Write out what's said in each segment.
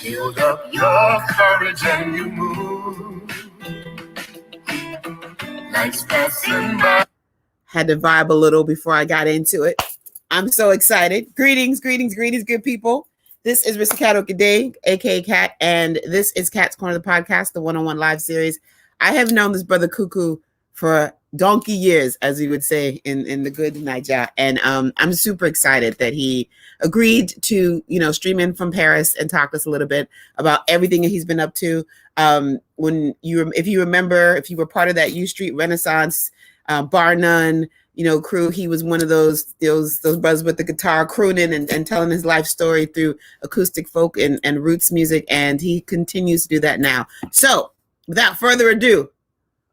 Build up your courage and you move. Life's passing by. Had to vibe a little before I got into it. I'm so excited. Greetings, good people. This is Mr. Cat Okaday, aka Cat, and this is Cat's Corner, the podcast, the one-on-one live series. I have known this brother KUKU for donkey years, as we would say in the good Niger, and I'm super excited that he agreed to stream in from Paris and talk to us a little bit about everything that he's been up to. If you remember, if you were part of that U Street Renaissance bar none crew, he was one of those brothers with the guitar crooning and telling his life story through acoustic folk and roots music, and he continues to do that now. So without further ado,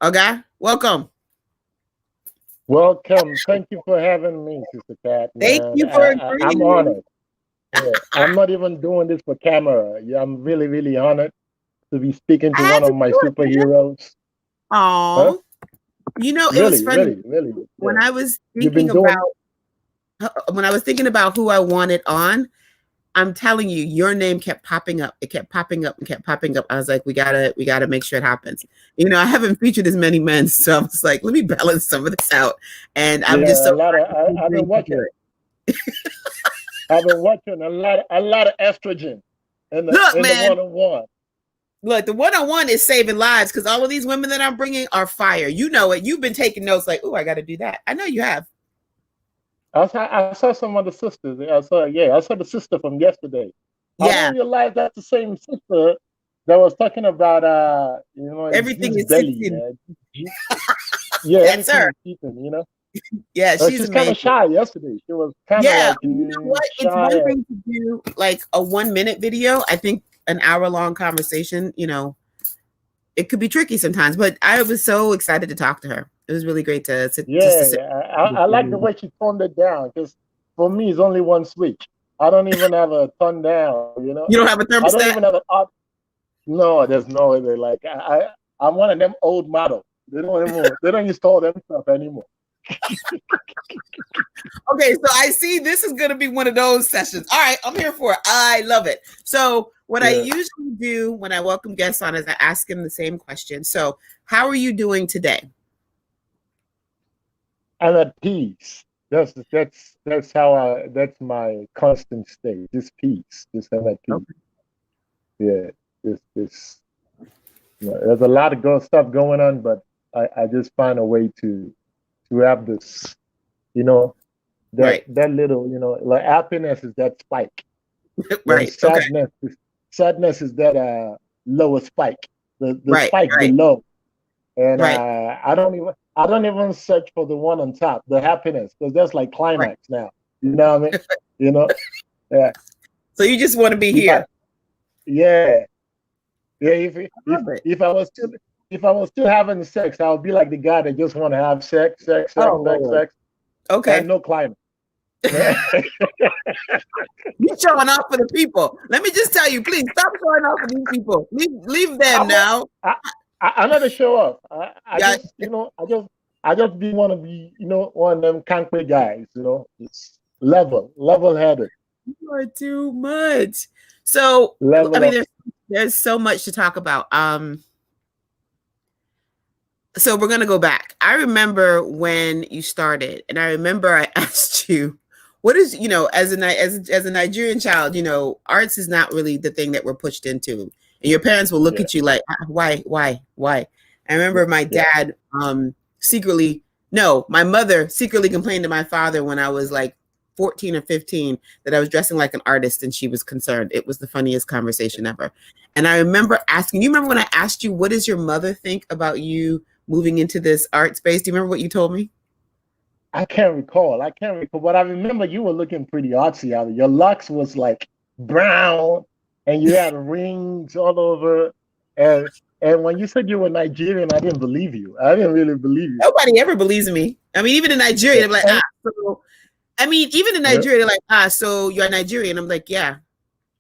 okay, welcome. Thank you for having me, Sister Cat. Thank you for agreeing. I'm honored. Yeah, I'm not even doing this for camera. Yeah, I'm really, really honored to be speaking to one of my superheroes. Oh, huh? It was funny. Really. When I was thinking about who I wanted on, I'm telling you, your name kept popping up. It kept popping up. I was like, we gotta make sure it happens. I haven't featured as many men, so I was like, let me balance some of this out. And I'm just so I've been watching. I've been watching a lot of estrogen in the one-on-one. Look, the one-on-one is saving lives because all of these women that I'm bringing are fire. You know it. You've been taking notes like, oh, I got to do that. I know you have. I saw some of the sisters. I saw the sister from yesterday. Yeah. I didn't realize that's the same sister that was talking about, everything is belly. Yeah, that's her. Keeping, Yeah, she's kind of shy yesterday. She was kind of like, you know what? It's one thing to do like a 1-minute video. I think an hour-long conversation, it could be tricky sometimes. But I was so excited to talk to her. It was really great to sit. I like the way she toned it down because for me, it's only one switch. I don't even have a tone down. You don't have a thermostat. I don't even have an No, there's no way. Like I'm one of them old models. They don't install them stuff anymore. Okay, so I see this is going to be one of those sessions. All right, I'm here for it. I love it. So what I usually do when I welcome guests on is I ask them the same question. So how are you doing today? I'm at peace. That's my constant state. Just peace. Just I'm at peace. Okay. Yeah. This. There's a lot of stuff going on, but I just find a way to have this, that little, like happiness is that spike. Right. Sadness is that lower spike. The spike below. And I don't even search for the one on top, the happiness, because that's like climax now. You know what I mean? Yeah. So you just want to be here. Yeah. If I was still having sex, I would be like the guy that just want to have sex. Okay. And no climax. You're showing off for the people. Let me just tell you, please stop showing off for these people. Leave them now. I'm not a show off. I just be one of them can't guys. It's level-headed. You are too much. So there's so much to talk about. So we're gonna go back. I remember when you started, and I remember I asked you, "What is as a Nigerian child, arts is not really the thing that we're pushed into." And your parents will look at you like, "Why?" I remember my dad my mother secretly complained to my father when I was like 14 or 15 that I was dressing like an artist, and she was concerned. It was the funniest conversation ever. And I remember asking, you remember when I asked you, what does your mother think about you moving into this art space? Do you remember what you told me? I can't recall, but I remember you were looking pretty artsy out. Your locks was like brown, and you had rings all over. And when you said you were Nigerian, I didn't believe you. I didn't really believe you. Nobody ever believes me. I mean, even in Nigeria, they're like, even in Nigeria, they're like, so you're Nigerian. I'm like, yeah.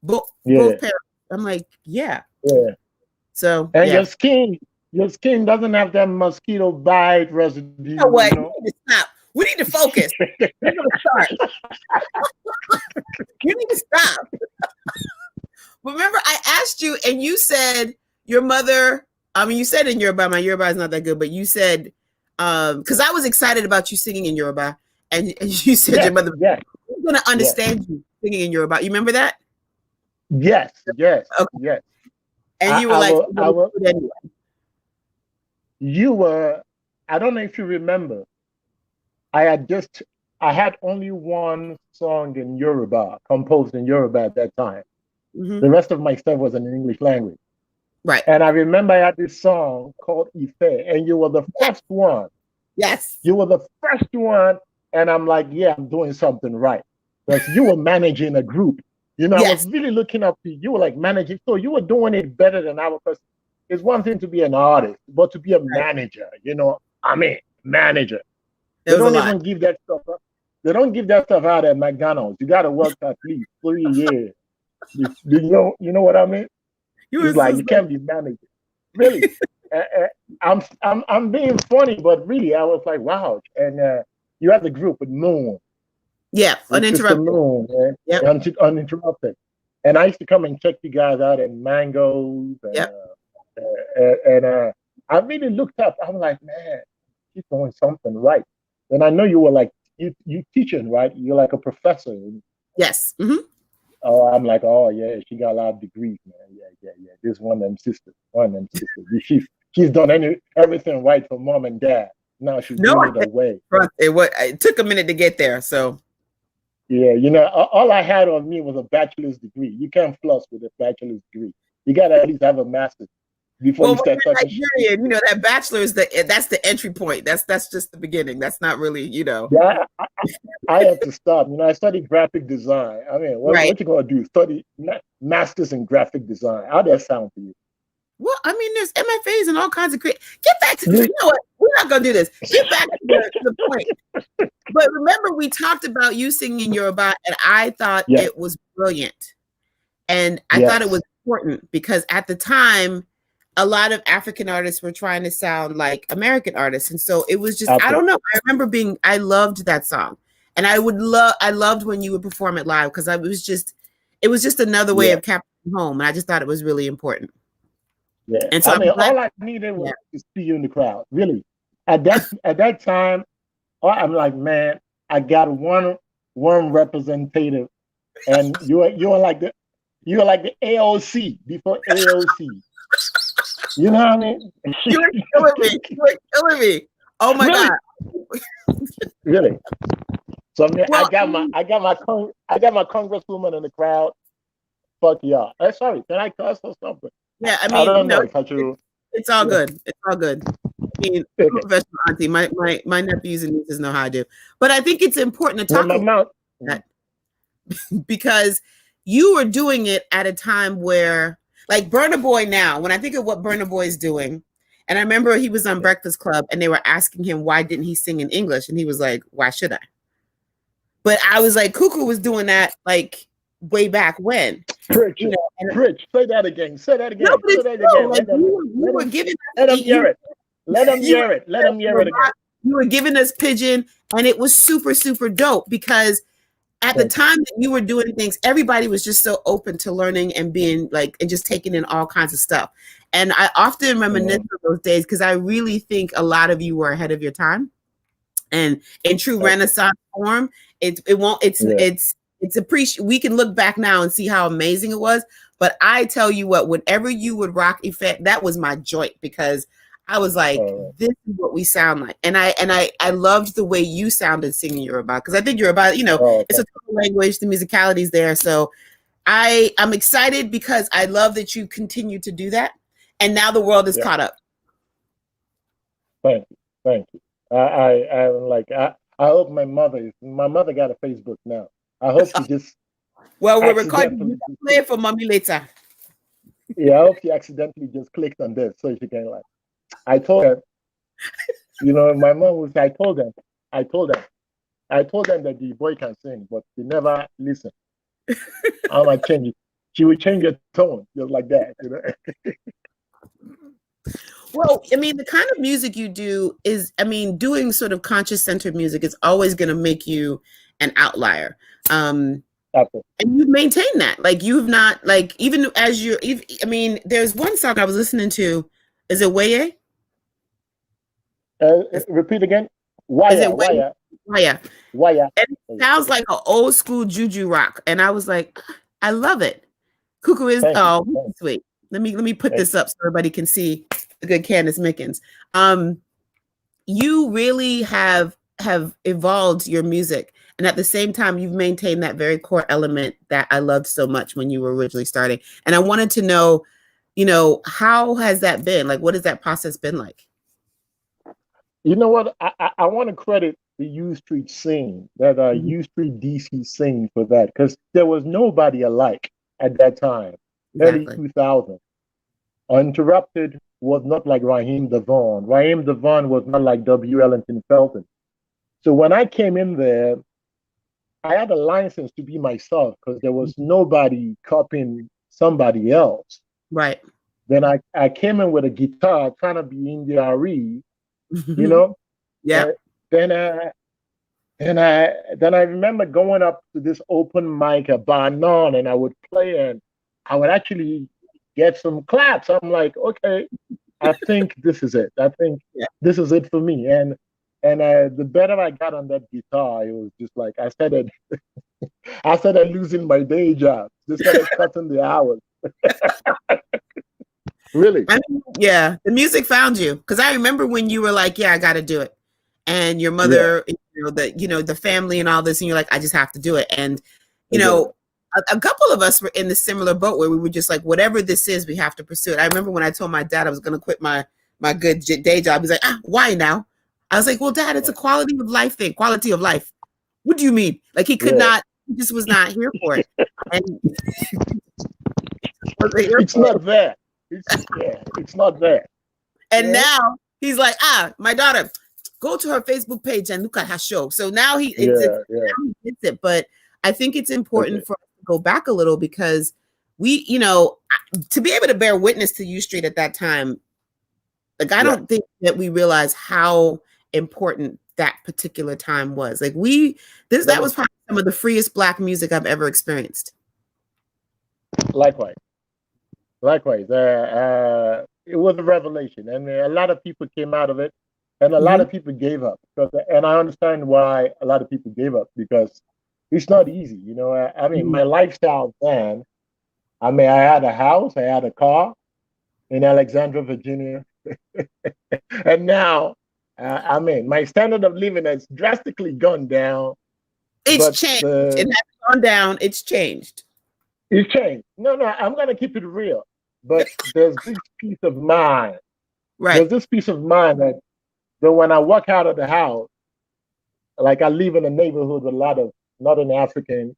Both parents. I'm like, yeah. Yeah. So your skin doesn't have that mosquito bite residue. You know what? You need to stop. We need to focus. We're gonna start. You need to stop. Remember, I asked you, and you said your mother. I mean, you said in Yoruba. My Yoruba is not that good, but you said because I was excited about you singing in Yoruba, and you said your mother was going to understand you singing in Yoruba. You remember that? Yes. Okay. And you were like, I will, anyway. You were. I don't know if you remember. I had only one song in Yoruba, composed in Yoruba at that time. Mm-hmm. The rest of my stuff was in English language. Right. And I remember I had this song called Ife, and you were the first one. Yes. You were the first one. And I'm like, yeah, I'm doing something right. Because you were managing a group. You know, I was really looking up to you. You were like managing. So you were doing it better than I was. Because it's one thing to be an artist, but to be a manager, you know, manager. They don't even give that stuff up. They don't give that stuff out at McDonald's. You got to work at least 3 years. You know what I mean? It's like you can't be managing. Really, I'm being funny, but really, I was like, wow. And you had the group with Moon. Yeah, uninterrupted. Moon, uninterrupted. And I used to come and check you guys out at Mangoes. And, I really looked up. I'm like, man, she's doing something right. And I know you were like, you teaching, right? You're like a professor. Yes. Mm-hmm. Oh, I'm like, oh yeah, she got a lot of degrees, man. Yeah. This one of them sisters. She's done everything right for mom and dad. Now she's doing it away. It took a minute to get there, so. Yeah, you know, all I had on me was a bachelor's degree. You can't floss with a bachelor's degree. You got to at least have a master's before you start talking shit. You know, that bachelor that's the entry point. That's just the beginning. That's not really, you know. Yeah, I had to stop. You know, I studied graphic design. I mean, what you gonna do? Study masters in graphic design? How does that sound to you? Well, I mean, there's MFAs and all kinds of Get back to you know what? We're not gonna do this. Get back to the point. But remember, we talked about you singing Yoruba, and I thought it was brilliant, and I thought it was important because at the time, a lot of African artists were trying to sound like American artists, and so it was just I don't know. I remember I loved that song, and I loved when you would perform it live because it was just another way of capturing home, and I just thought it was really important. Yeah, and so all I needed was to see you in the crowd. Really, at that time, I'm like, man, I got one representative, and you were like the AOC before AOC. You know what I mean? You were killing me. You were killing me. Oh my God. Really? So I got my congresswoman in the crowd. Fuck y'all. Sorry, can I cuss or something? Yeah, I mean, I don't know. It's all good. It's all good. I mean, professional auntie. My nephews and nieces know how I do. But I think it's important to talk about that because you were doing it at a time where, like Burna Boy now, when I think of what Burna Boy is doing, and I remember he was on Breakfast Club and they were asking him, why didn't he sing in English? And he was like, why should I? But I was like, KUKU was doing that like way back when. Preach, say that again. Say that again. No, but say that again. Like you were giving let them hear it. Let them hear it. Let them hear it again. You were giving us Pigeon, and it was super, super dope because at the time that you were doing things, everybody was just so open to learning and being like, and just taking in all kinds of stuff. And I often reminisce of those days because I really think a lot of you were ahead of your time. And in true Renaissance form, it's we can look back now and see how amazing it was. But I tell you what, whenever you would rock Effect, that was my joint because I was like, this is what we sound like. And I loved the way you sounded singing Yoruba because I think Yoruba, you know, it's a total language, the musicality is there. So I'm excited because I love that you continue to do that. And now the world is caught up. Thank you. I hope my mother got a Facebook now. I hope she just. Well, we're recording. You can play it for mommy later. Yeah, I hope she accidentally just clicked on this so she can like. I told her, you know, my mom was. I told them that the boy can sing, but they never listen. I might change it. She would change her tone just like that, you know. Well, I mean, the kind of music you do is, I mean, doing sort of conscious centered music is always going to make you an outlier. After. And you've maintained that. Like you've not like even as you're. I mean, there's one song I was listening to. Is it Waye? Repeat again. Is it Waya, Waye? waya, Waya. waya. And it sounds like an old school juju rock, and I was like, I love it. KUKU is Thank you. sweet. Let me put Thank this up so everybody can see the good Candace Mickens. You really have evolved your music, and at the same time you've maintained that very core element that I loved so much when you were originally starting. And I wanted to know, how has that been? Like, what has that process been like? You know what? I want to credit the U Street scene, that Mhm. U Street DC scene for that, because there was nobody alike at that time, early Exactly. 2000. Uninterrupted was not like Raheem Devon. Raheem Devon was not like W. Ellington Felton. So when I came in there, I had a license to be myself because there was nobody copying somebody else. Right. Then I came in with a guitar trying to be in the RE, you know. Yeah. Uh, then then I remember going up to this open mic at Bar None, and I would play, and I would actually get some claps. I'm like, okay, I think this is it. I think Yeah. this is it for me. And the better I got on that guitar, it was just like I started losing my day job. Just started cutting the hours. Really? I mean, yeah, the music found you because I remember when you were like, "Yeah, I got to do it," and your Yeah, mother, the family and all this, and you're like, "I just have to do it." And you exactly. know, a couple of us were in the similar boat where we were just like, "Whatever this is, we have to pursue it." I remember when I told my dad I was going to quit my good day job. He's like, "Why now?" I was like, "Well, Dad, it's a quality of life thing. Quality of life. What do you mean?" Like he could Yeah. not. He just was not here for it, and wasn't here It's for it. not there. It's not there. And Yeah. now he's like, my daughter, go to her Facebook page and look at her show. So now Yeah, yeah. now he gets it. But I think it's important Okay. for us to go back a little because to be able to bear witness to U Street at that time, like I Yeah. don't think that we realize how important that particular time was. Like Let that me was probably some of the freest Black music I've ever experienced. likewise. Likewise. It was a revelation, and a lot of people came out of it, and a lot Hmm. of people gave up. And I understand why a lot of people gave up because it's not easy. I mean, Hmm. my lifestyle then. I mean, I had a house, I had a car in Alexandria, Virginia, and now, I mean, my standard of living has drastically gone down. It's But changed. It has gone down. It's changed. it's changed. No, no, I'm gonna keep it real. But there's this peace of mind. Right. There's this peace of mind that when I walk out of the house, like I live in a neighborhood with a lot of Northern African,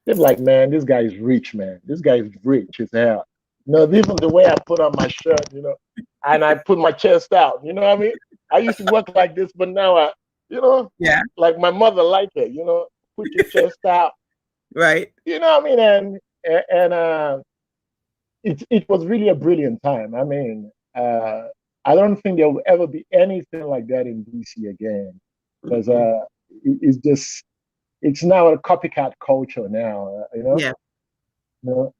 they're like, man, this guy's rich, man. This guy's rich as hell. Even the way I put on my shirt, and I put my chest out. You know what I mean? I used to work like this, but now you know, Yeah. like my mother liked it. Put your chest out. Right. You know what I mean? And it was really a brilliant time. I mean, I don't think there will ever be anything like that in DC again because Mm-mm. it's now a copycat culture now. Yeah.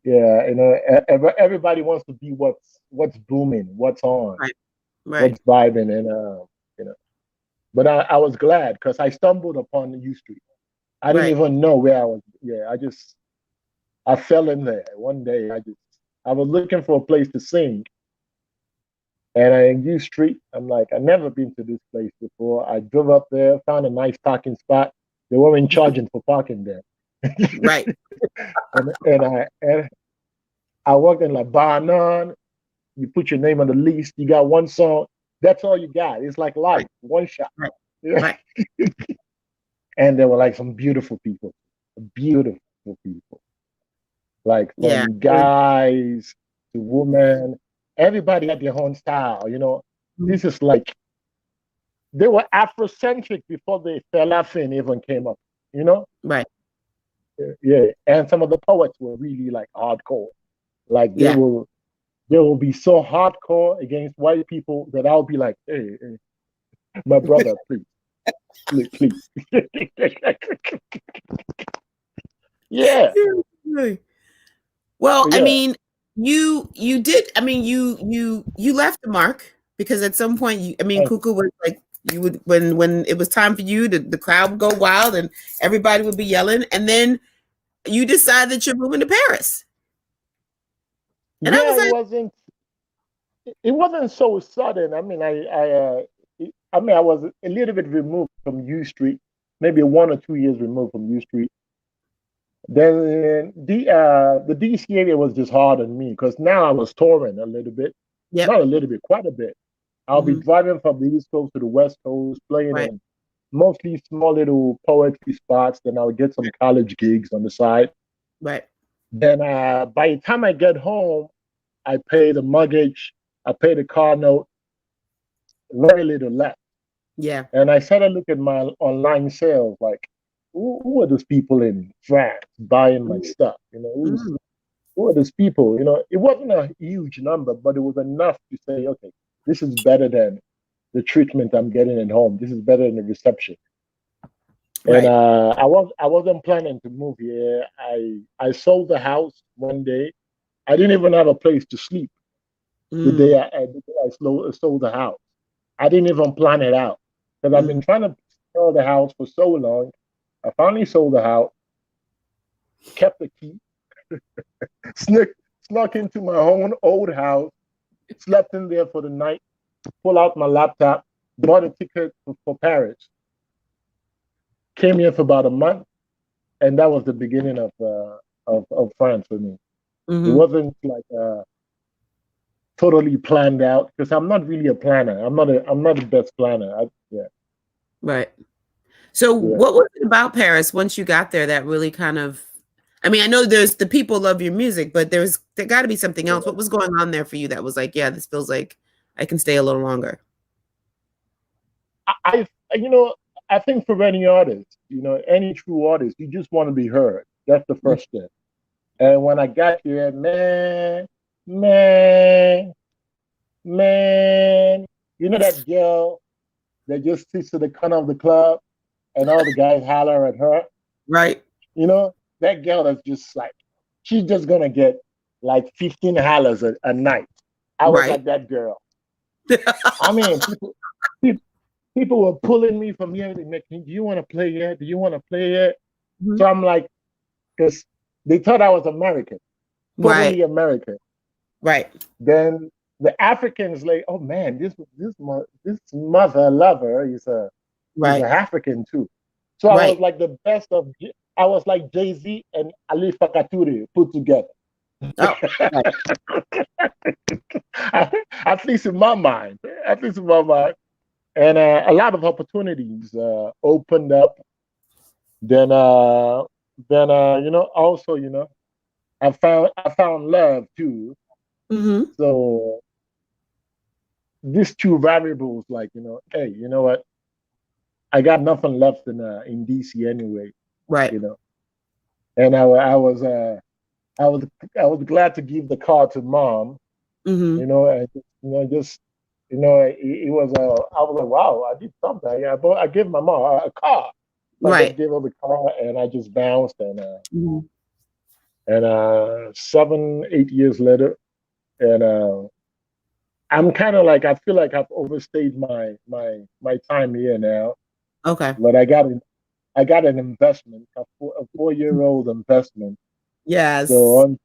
Yeah, everybody wants to be what's booming, what's on, Right. Right. what's vibing, and you know. But I was glad because I stumbled upon U Street. I didn't Right. even know where I was. Yeah, I fell in there one day. I was looking for a place to sing, and in U Street, I'm like, I've never been to this place before. I drove up there, found a nice parking spot. They weren't charging for parking there, Right. and I walked in like bar none. You put your name on the list. You got one song. That's all you got. It's like life, Right. one shot. Right. Yeah. Right. And there were like some beautiful people, like Yeah. from guys to women. Everybody had their own style. Mhm. This is like they were Afrocentric before the fella thing even came up. You know, Right. yeah. And some of the poets were really like hardcore. Like they Yeah. will they will be so hardcore against white people that I'll be like, hey, my brother, please. Yeah. Well, I Yeah. mean, you did. I mean, you left a mark because at some point, I mean, KUKU was like you would when it was time for you, the crowd would go wild and everybody would be yelling, and then you decide that you're moving to Paris. And I Yeah, was like, it wasn't so sudden. I mean, I mean, I was a little bit removed from U Street, maybe 1 or 2 years removed from U Street. Then the DC area was just hard on me because now I was touring a little bit, yep. not a little bit, quite a bit. I'll be driving from the East Coast to the West Coast, playing Right. in mostly small little poetry spots. Then I would get some college gigs on the side. Right. Then by the time I get home, I pay the mortgage, I pay the car note, very little left. Yeah. And I started looking at my online sales, like, who are those people in France buying my stuff? You know, who are those people? You know, it wasn't a huge number, but it was enough to say, okay, this is better than the treatment I'm getting at home. This is better than the reception. Right. And I wasn't planning to move here. I sold the house one day. I didn't even have a place to sleep the day I sold the house. I didn't even plan it out because I've been trying to sell the house for so long. I finally sold the house, kept the key, snuck into my own old house, slept in there for the night, pull out my laptop, bought a ticket for Paris, came here for about a month, and that was the beginning of France for me. It wasn't like totally planned out because I'm not really a planner. I'm not the best planner. Yeah. Right. So what was it about Paris once you got there that really kind of, I mean, I know there's the people love your music, but there got to be something else. What was going on there for you that was like, yeah, this feels like I can stay a little longer? You know, I think for any artist, you know, any true artist, you just want to be heard. That's the first step. And when I got here, man, you know that girl that just sits at the corner of the club and all the guys holler at her? Right. You know, that girl that's just like, she's just going to get like 15 hollers a night. I was like that girl. I mean, people were pulling me from here. Do you want to play here? Do you want to play here? So I'm like, because they thought I was American, totally American. Right. Then the Africans like, oh man, this mother lover is an African too. So I was like the best of. I was like Jay-Z and Ali Fakaturi put together. Oh, at least in my mind. And a lot of opportunities opened up. Then you know, also, you know, I found love too. So these two variables, like, you know, hey, you know what? I got nothing left in DC anyway. Right. You know, and I was glad to give the car to mom. You know, and it was I was like, wow, I did something. Yeah, but I gave my mom a car. I just gave her the car, and I just bounced, and 7-8 years later, and I'm kind of like, I feel like I've overstayed my time here now. Okay. But I got an investment, a 4-year-old investment. Yes. So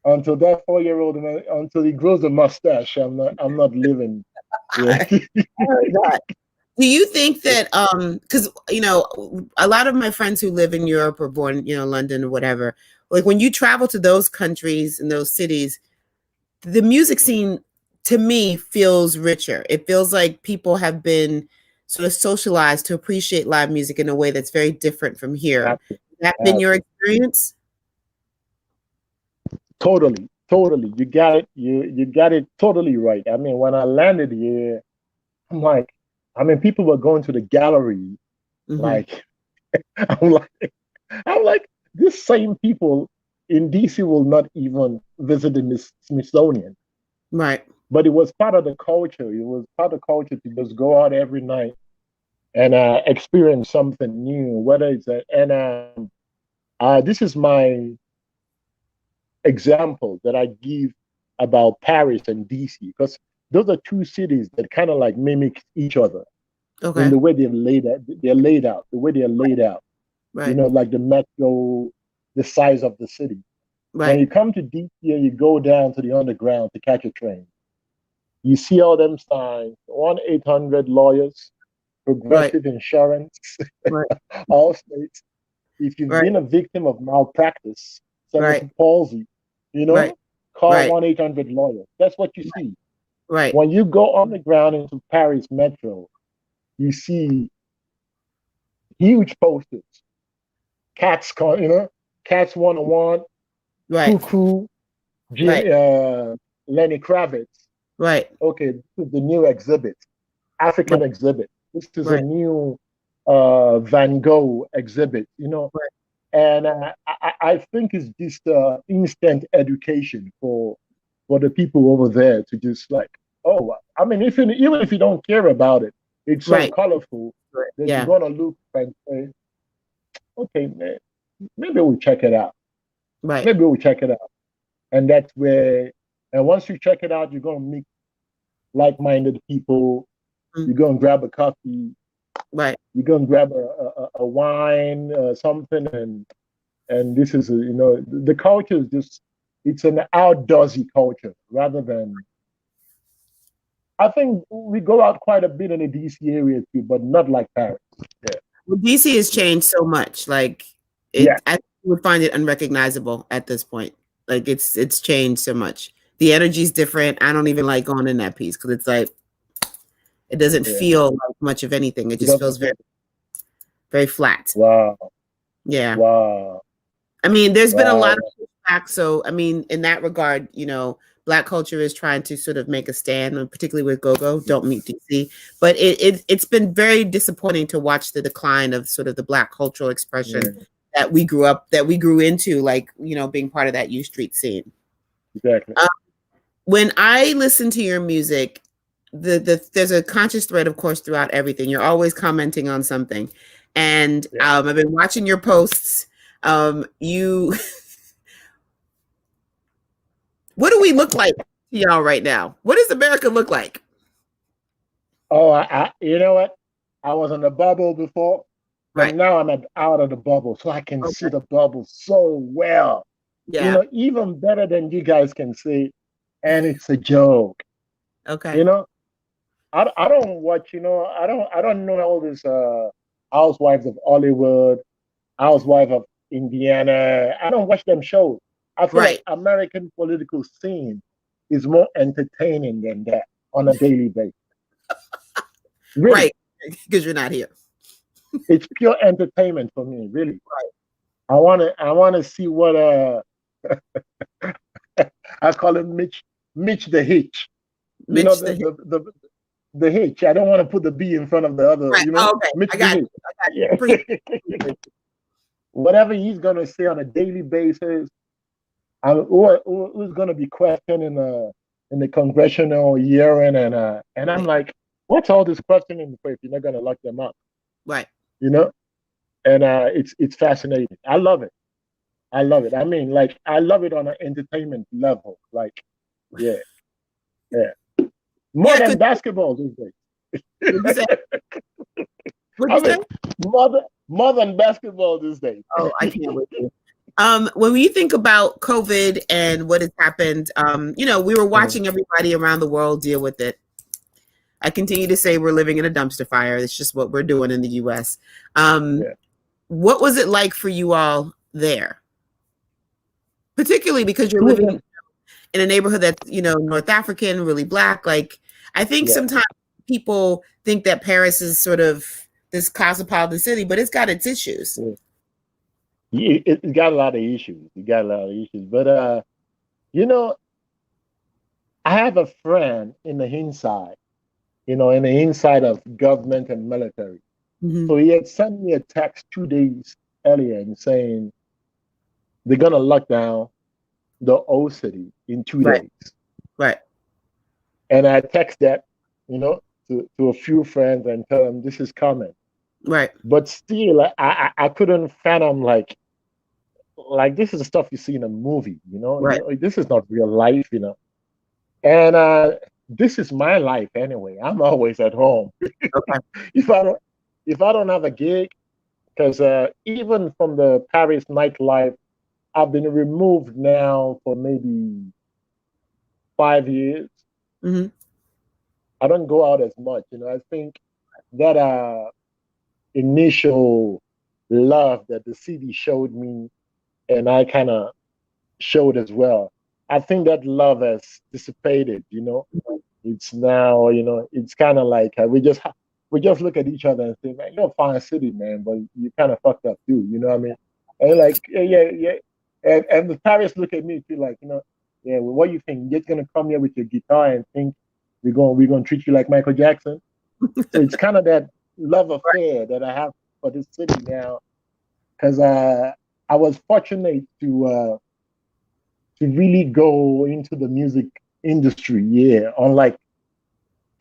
until that 4-year-old, until he grows a mustache, I'm not living. Yeah. Do you think that because you know, a lot of my friends who live in Europe or born, you know, London or whatever, like when you travel to those countries and those cities, the music scene to me feels richer. It feels like people have been sort of socialized to appreciate live music in a way that's very different from here. Has that been your experience? Totally. You got it. You got it totally right. I mean, when I landed here, I'm like, I mean, people were going to the gallery. Like, I'm like, these same people in DC will not even visit the Smithsonian. Right. But it was part of the culture. It was part of the culture to just go out every night and experience something new. Whether it's this is my example that I give about Paris and DC, because those are two cities that kind of like mimic each other in Okay. the way they're laid out, the way they're laid out. You Right. know, like the metro, the size of the city. When Right. you come to DC and you go down to the underground to catch a train, you see all them signs, 1-800 lawyers, Right. progressive insurance, Right. all states. If you've Right. been a victim of malpractice, Right. cerebral palsy, you Right. know, call Right. 1-800 lawyer. That's what you see. Right. When you go on the ground into Paris Metro, you see huge posters. Cats 101, Right. KUKU, Right. Lenny Kravitz. Right. Okay, this is the new exhibit, African Right. exhibit. This is a Right. new Van Gogh exhibit, Right. and I think it's just instant education for the people over there to just like, oh, I mean, even if you don't care about it, it's so Right. colorful Right. that you're Yeah. gonna look and say, okay, man, maybe we'll check it out. Right. Maybe we'll check it out, and that's where. And once you check it out, you're gonna meet like-minded people. Mm. You're gonna grab a coffee. Right. You're gonna grab a wine, something, and this is the culture is just it's an outdoorsy culture rather than. I think we go out quite a bit in the DC area too, but not like Paris. Yeah. Well, DC has changed so much. Like Yeah. I would find it unrecognizable at this point. Like it's changed so much. The energy's different. I don't even like going in that piece because it's like it doesn't Yeah. feel like much of anything. It just feels very, very flat. Wow. Yeah. Wow. I mean, there's been a Wow. lot of pushback. So, I mean, in that regard, Black culture is trying to sort of make a stand, and particularly with Go-Go, Don't Meet DC. But it's been very disappointing to watch the decline of sort of the Black cultural expression that we grew into, like, being part of that U Street scene. Exactly. When I listen to your music, there's a conscious thread, of course, throughout everything. You're always commenting on something. And I've been watching your posts. You what do we look like to y'all right now? What does America look like? Oh, you know what? I was in the bubble before, but Right. now I'm out of the bubble, so I can see the bubble so well. Yeah. Even better than you guys can see, and it's a joke. Okay. I don't watch. I don't know all this Housewives of Hollywood, Housewives of Indiana. I don't watch them shows. I feel like American political scene is more entertaining than that on a daily basis. Really. Right, because you're not here. It's pure entertainment for me, really. Right. I wanna see what I call him Mitch the Hitch. Mitch the Hitch. I don't want to put the B in front of the other. Right. Okay. Mitch I got the Hitch. Whatever he's gonna say on a daily basis, who's gonna be questioned in the congressional hearing, and I'm like, what's all this questioning for if you're not gonna lock them up? Right. And it's fascinating. I love it. I mean, like, I love it on an entertainment level. Like, yeah. More than basketball these days. What'd you say? More than basketball these days. Oh, I can't wait. When we think about COVID and what has happened, we were watching everybody around the world deal with it. I continue to say we're living in a dumpster fire. It's just what we're doing in the U.S. What was it like for you all there? Particularly because you're living in a neighborhood that's, North African, really Black. Like, I think sometimes people think that Paris is sort of this cosmopolitan city, but it's got its issues. It's got a lot of issues. But, I have a friend in the inside of government and military. Mm-hmm. So he had sent me a text 2 days earlier and saying they're going to lock down the old city in 2 days. Right. and I text that, to a few friends and tell them this is coming. Right. But still, I couldn't fathom like this is the stuff you see in a movie. Right. This is not real life. And this is my life anyway. I'm always at home. Okay. If I don't have a gig, because even from the Paris nightlife, I've been removed now for maybe 5 years. Mm-hmm. I don't go out as much. I think that initial love that the city showed me, and I kind of showed as well. I think that love has dissipated. It's now, it's kind of like we just look at each other and say, man, you're a fine city, man, but you kind of fucked up too. You know what I mean? And like, yeah, yeah. And the Paris look at me feel like, yeah, well, what do you think? You're just gonna come here with your guitar and think we're gonna treat you like Michael Jackson? So it's kind of that love affair that I have for this city now, because I was fortunate to really go into the music industry. Yeah, unlike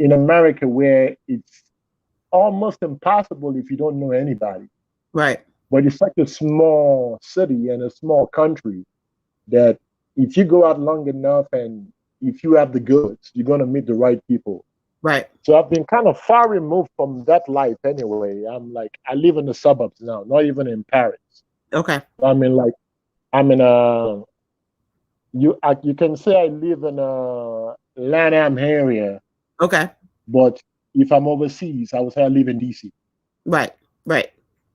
in America where it's almost impossible if you don't know anybody. Right. But it's such a small city and a small country that if you go out long enough and if you have the goods, you're gonna meet the right people. Right. So I've been kind of far removed from that life anyway. I live in the suburbs now, not even in Paris. Okay. I'm in a you can say I live in a Lanham area, Okay. but if I'm overseas, I would say I live in DC. Right. Right.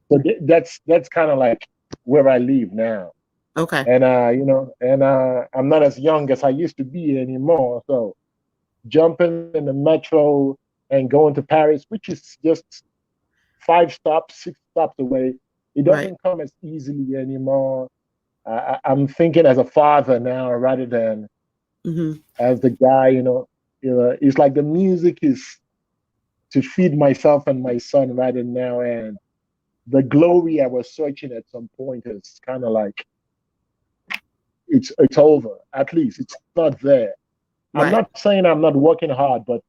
So that's kind of like where I live now. Okay. And I'm not as young as I used to be anymore. So jumping in the metro and going to Paris, which is just 5 stops, 6 stops away, it Right. doesn't come as easily anymore. I'm thinking as a father now rather than Mm-hmm. as the guy. It's like the music is to feed myself and my son rather now, and the glory I was searching at some point is kind of like it's over. At least it's not there. I'm Right. not saying I'm not working hard, but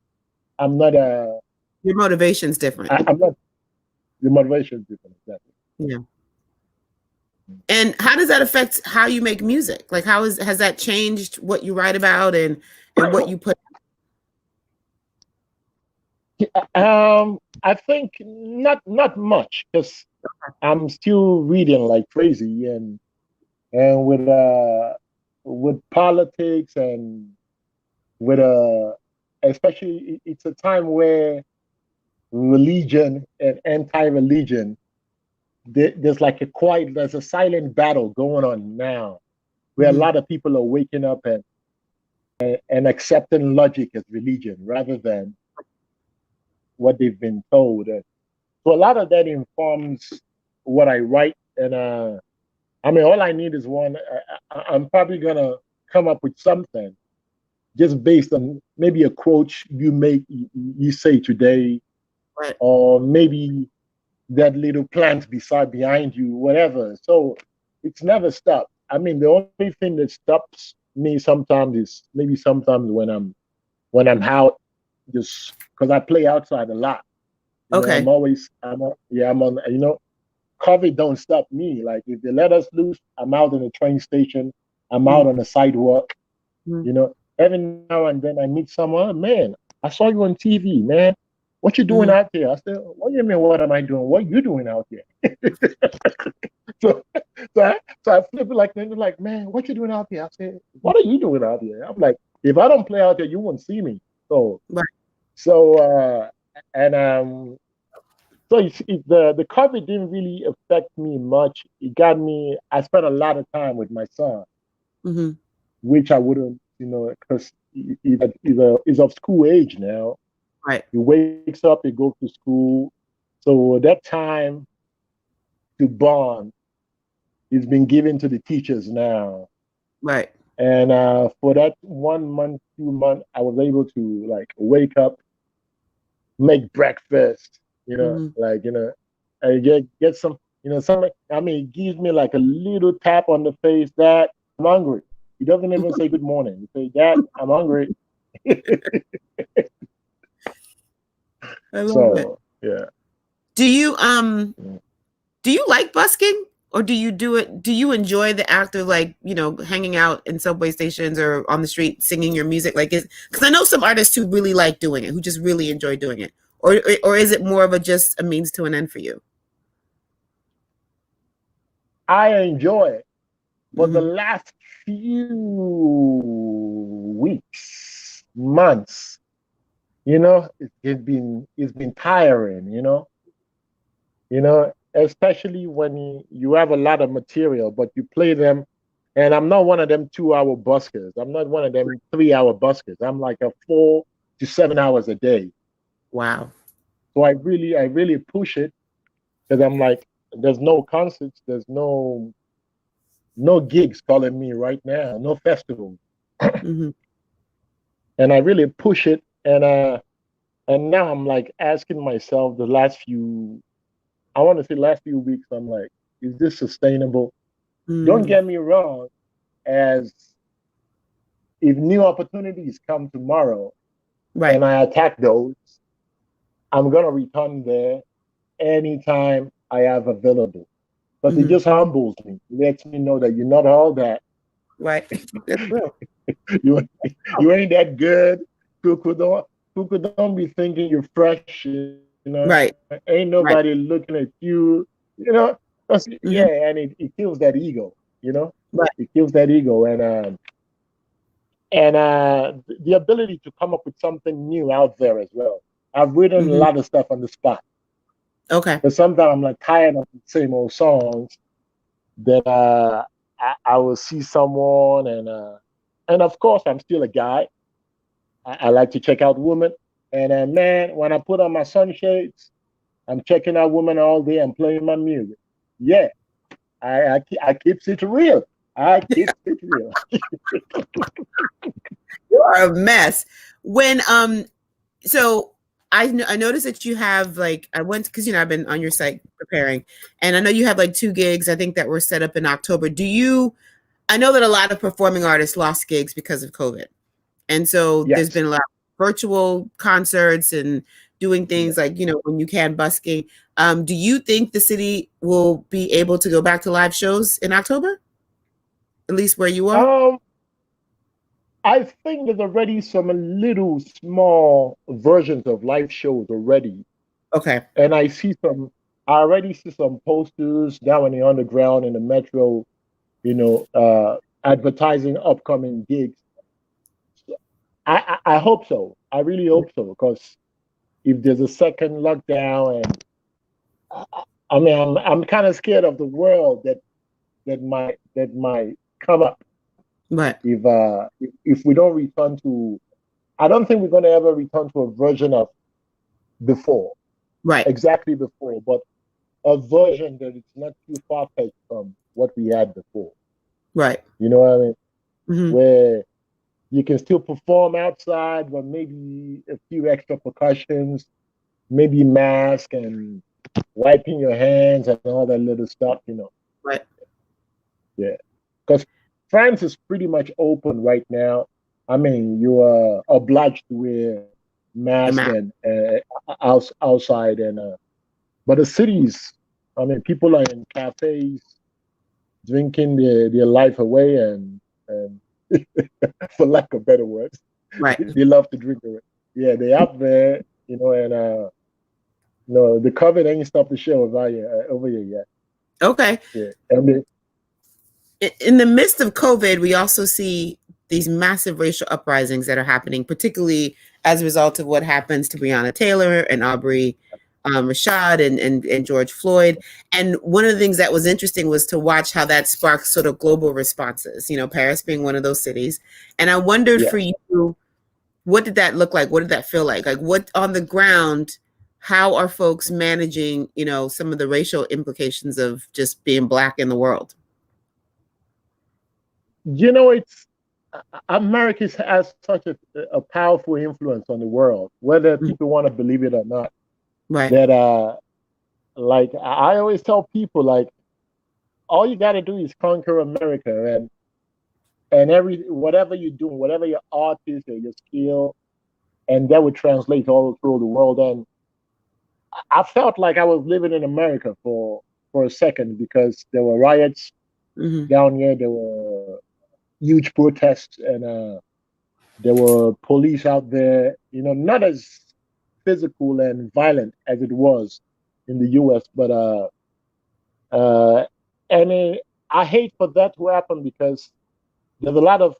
I'm not. Your motivation's different. I'm not. The motivation is different. Exactly. Yeah. And how does that affect how you make music? Like, has that changed what you write about and what you put? I think not much because I'm still reading like crazy, and with politics and with especially it's a time where religion and anti-religion, there's a silent battle going on now where a Mm-hmm. lot of people are waking up and accepting logic as religion rather than what they've been told. And so a lot of that informs what I write. And all I need is one. I'm probably gonna come up with something just based on maybe a quote you say today, Right. or maybe that little plant behind you, whatever. So it's never stopped. The only thing that stops me sometimes is maybe sometimes when I'm out, just because I play outside a lot. Okay. I'm on. COVID don't stop me. Like if they let us loose, I'm out on the train station. I'm out on the sidewalk. Mm-hmm. Every now and then I meet someone. Man, I saw you on TV, man. What you doing Mm-hmm. out there? I said, what do you mean? What am I doing? What you doing out there? so, so I flip it like they're like, man, what you doing out there? I said, what are you doing out there? I'm like, if I don't play out there, you won't see me. So, Right. so and so the COVID didn't really affect me much. It got me. I spent a lot of time with my son, Mm-hmm. which I wouldn't, because he's of school age now. Right. He wakes up, he goes to school. So that time to bond is been given to the teachers now. Right. And for that 1 month, 2 months, I was able to like wake up, make breakfast, Mm-hmm. and get some, some. It gives me like a little tap on the face that I'm hungry. He doesn't even say good morning. He say, Dad, I'm hungry. I love it. So yeah. Do you do you like busking, or do you do it? Do you enjoy the act of, like, hanging out in subway stations or on the street singing your music? Like, because I know some artists who really like doing it, who just really enjoy doing it, or is it more of a just a means to an end for you? I enjoy it, but the Hmm. last few weeks, months, it's been tiring, especially when you have a lot of material, but you play them. And I'm not one of them 2 hour buskers. I'm not one of them 3 hour buskers. I'm like a 4 to 7 hours a day. Wow. So I really push it because I'm like, there's no concerts, there's no gigs calling me right now, no festivals. Hmm. And I really push it. And now I'm like asking myself I want to say last few weeks, I'm like, is this sustainable? Don't Mm. get me wrong, as if new opportunities come tomorrow Right. and I attack those, I'm gonna return there anytime I have available. But it Hmm. just humbles me. It lets me know that you're not all that. Right. That's real. You you ain't that good. Kuku don't be thinking you're fresh. Ain't Right. nobody looking Right. at you. Yeah, Hmm. and it kills that ego. Right. It kills that ego, and the ability to come up with something new out there as well. I've written a Hmm. lot of stuff on the spot, Okay. but sometimes I'm like tired of the same old songs. That I will see someone, and of course I'm still a guy. I like to check out women, and man, when I put on my sunshades, I'm checking out women all day. I'm playing my music. Yeah, I keeps it real. I keeps it real. You are a mess. When so I noticed that you have, like, I went because I've been on your site preparing, and I know you have like 2 gigs, I think, that were set up in October. I know that a lot of performing artists lost gigs because of COVID, and so there's Yes. been a lot of virtual concerts and doing things like, when you can, busking. Do you think the city will be able to go back to live shows in October, at least where you are? Um, I think there's already some little small versions of live shows already, Okay. and I already see some posters down in the underground in the metro, advertising upcoming gigs. I hope so. I really hope so, because if there's a second lockdown, and I mean, I'm kind of scared of the world that might come up Right. if we don't return to. I don't think we're going to ever return to a version of before, Right. exactly before, but a version that it's not too far fetched from what we had before. Right. You know what I mean? Hmm. Where you can still perform outside, but maybe a few extra precautions, maybe mask and wiping your hands and all that little stuff. Right. Yeah. Because France is pretty much open right now. I mean, you are obliged to wear The mask map. and outside, but the cities, I mean, people are in cafes drinking their life away, and for lack of better words, Right. they love to drink away. Yeah, they're up there, and no, the COVID ain't stopped the show over here yet. Okay. Yeah, and In the midst of COVID, we also see these massive racial uprisings that are happening, particularly as a result of what happens to Breonna Taylor and Aubrey Rashad and George Floyd. And one of the things that was interesting was to watch how that sparked sort of global responses, Paris being one of those cities. And I wondered for yes. you, what did that look like? What did that feel like? Like, what on the ground, how are folks managing, some of the racial implications of just being Black in the world? It's America has such a powerful influence on the world, whether Mhm. people want to believe it or not. Right. That like I always tell people, like, all you got to do is conquer America, and whatever you're doing, whatever your art is or your skill, and that would translate all through the world. And I felt like I was living in America for a second, because there were riots down here, there were huge protests, and there were police out there, not as physical and violent as it was in the US, but uh, I hate for that to happen, because there's a lot of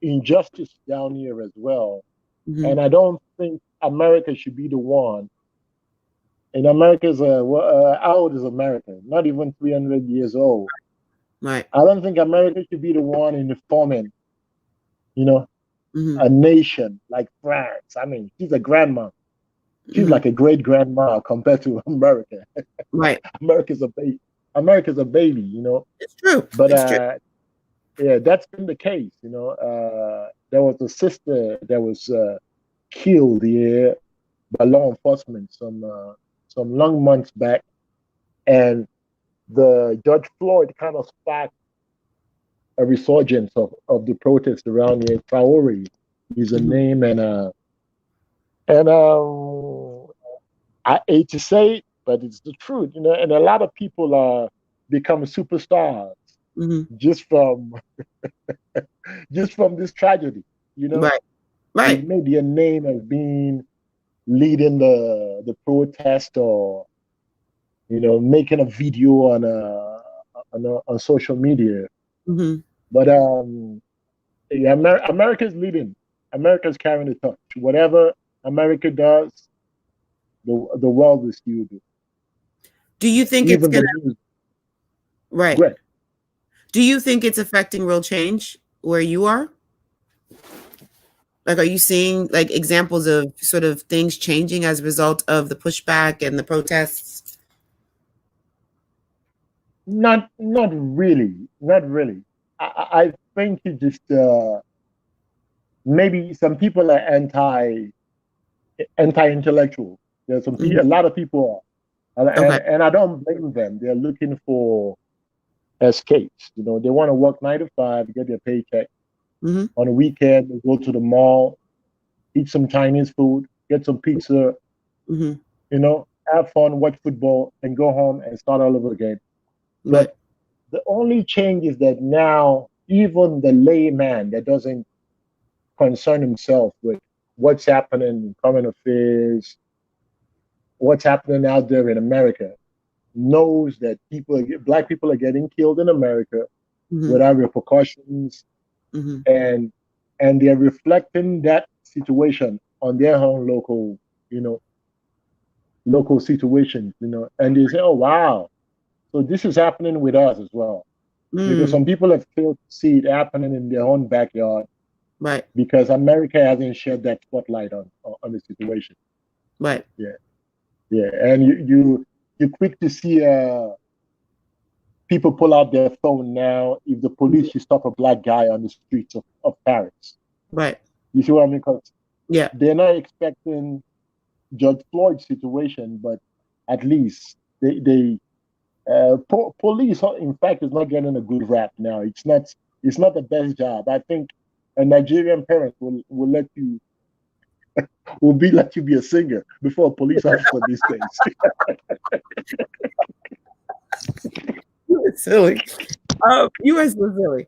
injustice down here as well. And I don't think America should be the one. And America's how old is America? Not even 300 years old. Right. I don't think America should be the one in forming, a nation like France. I mean, she's a grandma. She's like a great grandma compared to America. Right. America's a baby. America's a baby. It's true. But it's true. yeah, that's been the case. There was a sister that was killed here by law enforcement some long months back, and the George Floyd kind of sparked a resurgence of the protest around here. Traore is a name, and I hate to say it, but it's the truth, and a lot of people are becoming superstars just from this tragedy, Right. They made their name as being leading the protest, or making a video on social media. But yeah, America's leading. America's carrying the torch. Whatever America does, the world will still do. Do you think Even it's gonna? Right. Great. Do you think it's affecting real change where you are? Like, are you seeing like examples of sort of things changing as a result of the pushback and the protests? Not really. Not really. I think it just maybe some people are anti-intellectual. There's some a lot of people are, and I don't blame them. They're looking for escapes. They want to work 9 to 5, get their paycheck. On the weekend, they go to the mall, eat some Chinese food, get some pizza, have fun, watch football, and go home and start all over again. But the only change is that now even the layman that doesn't concern himself with what's happening in current affairs, what's happening out there in America, knows that black people are getting killed in America without repercussions, and they're reflecting that situation on their own local situations, and they say, oh wow, so this is happening with us as well. Because some people have failed to see it happening in their own backyard, right? Because America hasn't shed that spotlight on the situation, right? Yeah, and you're quick to see people pull out their phone now if the police should stop a black guy on the streets of Paris. Right. You see what I mean? Because yeah, they're not expecting George Floyd's situation, but at least police, in fact, is not getting a good rap now. It's not the best job. I think a Nigerian parent will let you let you be a singer before a police officer these days. You are silly. You are so silly.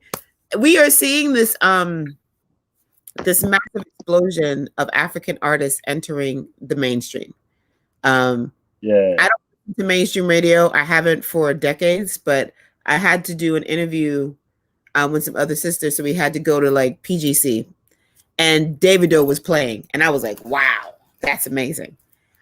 We are seeing this this massive explosion of African artists entering the mainstream. Yeah. I don't listen to mainstream radio. I haven't for decades, but I had to do an interview with some other sisters, so we had to go to like PGC, and Davido was playing, and I was like, "Wow, that's amazing."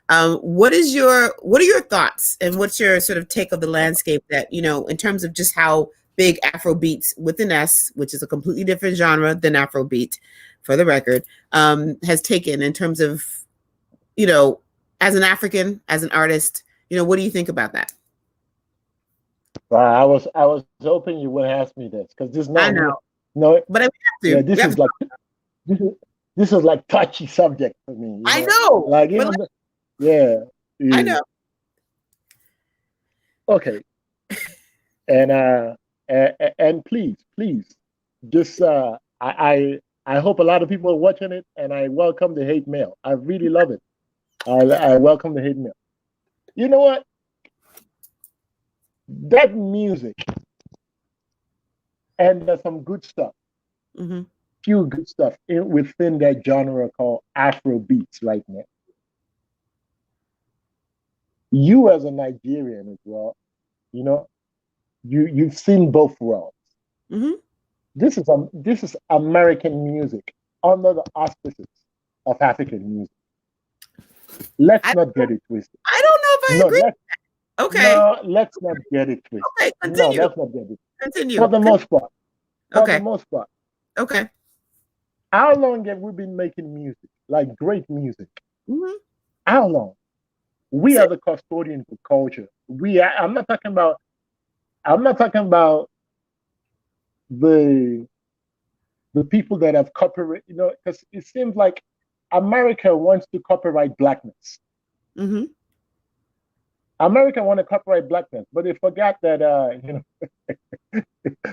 What are your thoughts, and what's your sort of take of the landscape that, in terms of just how big Afrobeats with an S, which is a completely different genre than Afrobeat, for the record, has taken in terms of, as an African, as an artist, what do you think about that? I was hoping you would ask me this, because this I know, but I have to. Yeah, this is like touchy subject for me. I know, like even yeah. I know. Okay. And please just I hope a lot of people are watching it, and I welcome the hate mail. I really love it. I welcome the hate mail. You know what? That music, and there's some good stuff. Mm-hmm. Few good stuff within that genre called Afro beats right now. You as a Nigerian as well, you know, you've seen both worlds. Mm-hmm. This is American music under the auspices of African music. Let's not get it twisted. I don't know if I No, agree. let's not get it twisted. Okay, No, continue. let's not get it. Continue. For the most part. Okay. Okay. How long have we been making music? Like great music. Mm-hmm. How long? We are the custodians of culture. I'm not talking about the people that have copyright, because it seems like America wants to copyright blackness. Mm-hmm. America want to copyright blackness, but they forgot that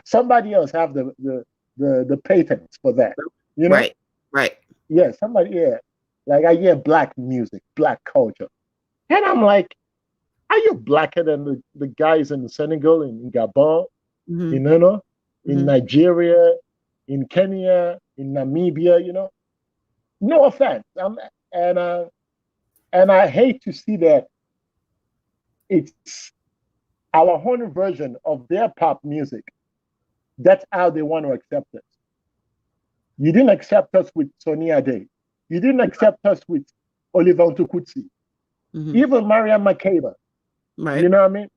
somebody else have the patents for that. Right. Yeah, somebody, yeah. Like I hear black music, black culture. And I'm like, are you blacker than the guys in Senegal, in Gabon, mm-hmm. in Nigeria, in Kenya, in Namibia, No offense. And I hate to see that it's our own version of their pop music. That's how they want to accept us. You didn't accept us with Sonia Day. You didn't accept us with Oliver Ntukutsi. Mm-hmm. Even Mariam Makeba. Right. You know what I mean?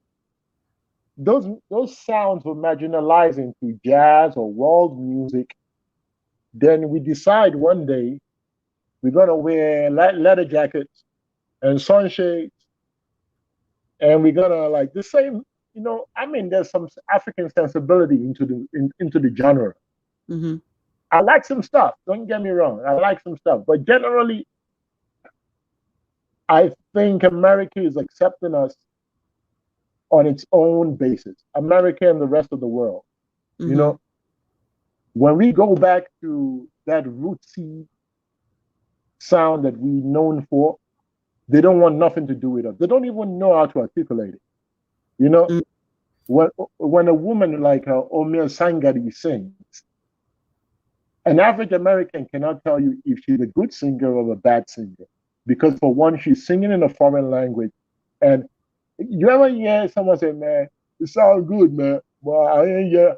Those sounds were marginalized into jazz or world music. Then we decide one day we're gonna wear leather jackets and sunshades, and we're gonna like the same. There's some African sensibility into the genre. Mm-hmm. I like some stuff. Don't get me wrong. I like some stuff, but generally, I think America is accepting us on its own basis. America and the rest of the world. Mm-hmm. When we go back to that rootsy sound that we're known for, they don't want nothing to do with us. They don't even know how to articulate it. Mm-hmm. When a woman like Omir Sangari sings, an average American cannot tell you if she's a good singer or a bad singer, because for one, she's singing in a foreign language. And you ever hear someone say, "Man, it sounds good, man, but I ain't hear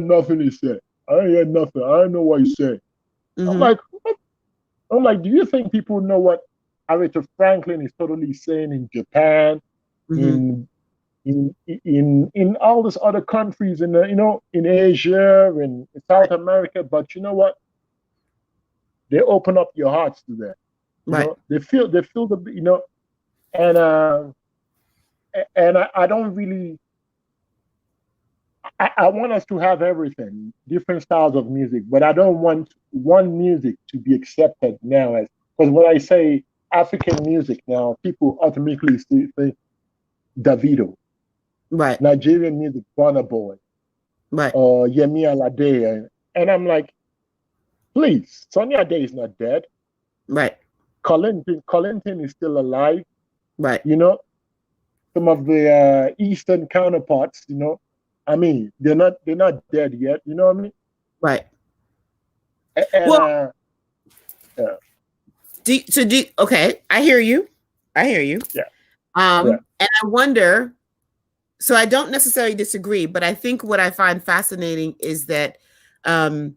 nothing he said. I ain't hear nothing. I don't know what he said." Mm-hmm. I'm like, do you think people know what Aretha Franklin is totally saying in Japan, mm-hmm. in all these other countries in Asia and South America? But you know what? They open up your hearts to that. Right. They feel the and I don't really. I want us to have everything, different styles of music, but I don't want one music to be accepted now as, because when I say African music now, people automatically think Davido, right? Nigerian music, Burna Boy, right? Or Yemi Alade, and I'm like, please, Sonia Day is not dead, right? Collington is still alive, right? Some of the Eastern counterparts, I mean, they're not dead yet. You know what I mean? Right. And, okay, I hear you. Yeah. And I wonder. So I don't necessarily disagree, but I think what I find fascinating is that the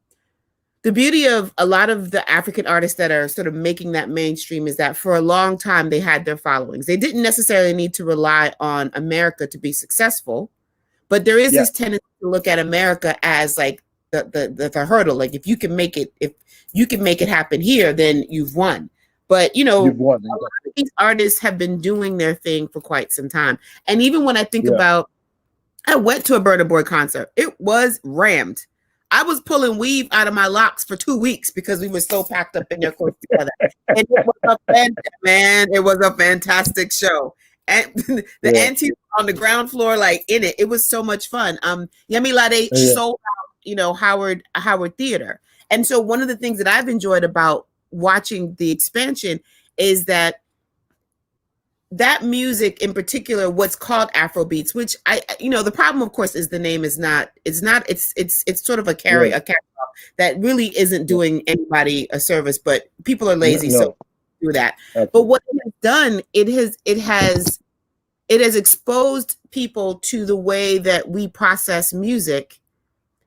beauty of a lot of the African artists that are sort of making that mainstream is that for a long time they had their followings. They didn't necessarily need to rely on America to be successful. But there is this tendency to look at America as like the hurdle. Like if you can make it happen here, then you've won. But you've won. A lot of these artists have been doing their thing for quite some time. And even when I think about, I went to a Burna Boy concert. It was rammed. I was pulling weave out of my locks for 2 weeks because we were so packed up in there close together. And it was a fantastic show. And the aunties on the ground floor, like in it. It was so much fun. Yemi Lade sold out Howard Theater. And so one of the things that I've enjoyed about watching the expansion is that music in particular, what's called Afrobeats, which the problem, of course, is the name is not, it's sort of a catalog that really isn't doing anybody a service, but people are lazy, so do that. Okay. But what it has done, it has exposed people to the way that we process music.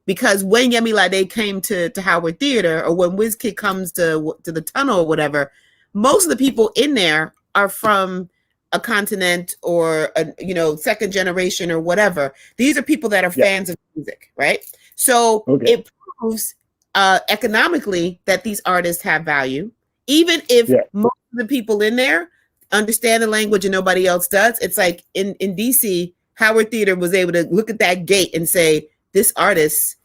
Because when Yemi Lade came to Howard Theater, or when WizKid comes to the Tunnel or whatever, most of the people in there are from a continent or second generation or whatever. These are people that are fans of music, right? So it proves economically that these artists have value, even if most of the people in there understand the language and nobody else does. It's like in DC, Howard Theater was able to look at that gate and say, this artist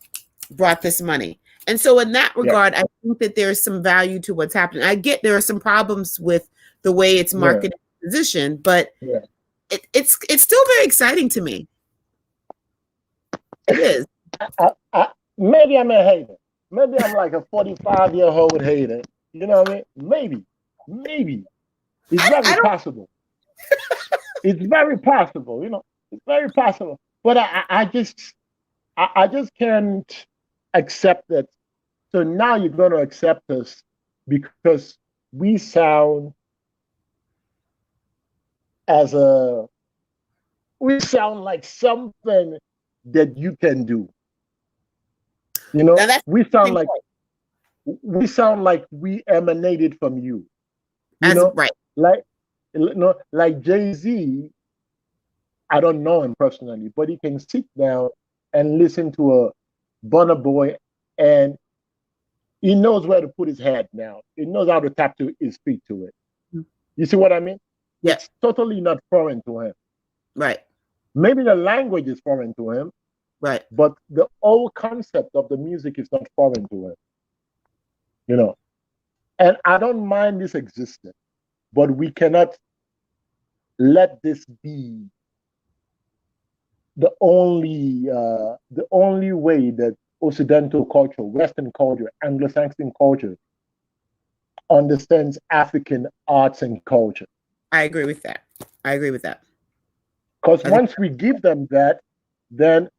brought this money. And so in that regard, I think that there's some value to what's happening. I get there are some problems with the way it's marketed position, but it's still very exciting to me. It is. Maybe I'm a hater. Maybe I'm like a 45-year-old hater. You know what I mean? Maybe. It's very possible. It's very possible, It's very possible. But I just can't accept it. So now you're going to accept us because we sound like something that you can do. We sound like we emanated from you. Right. Like Jay-Z, I don't know him personally, but he can sit down and listen to a Burna Boy, and he knows where to put his head now. He knows how to tap to his feet to it. Mm-hmm. You see what I mean? Yeah. It's totally not foreign to him. Right. Maybe the language is foreign to him. Right. But the whole concept of the music is not foreign to him. And I don't mind this existing, but we cannot let this be the only way that Occidental culture, Western culture, Anglo-Saxon culture understands African arts and culture. I agree with that. Because once we give them that, then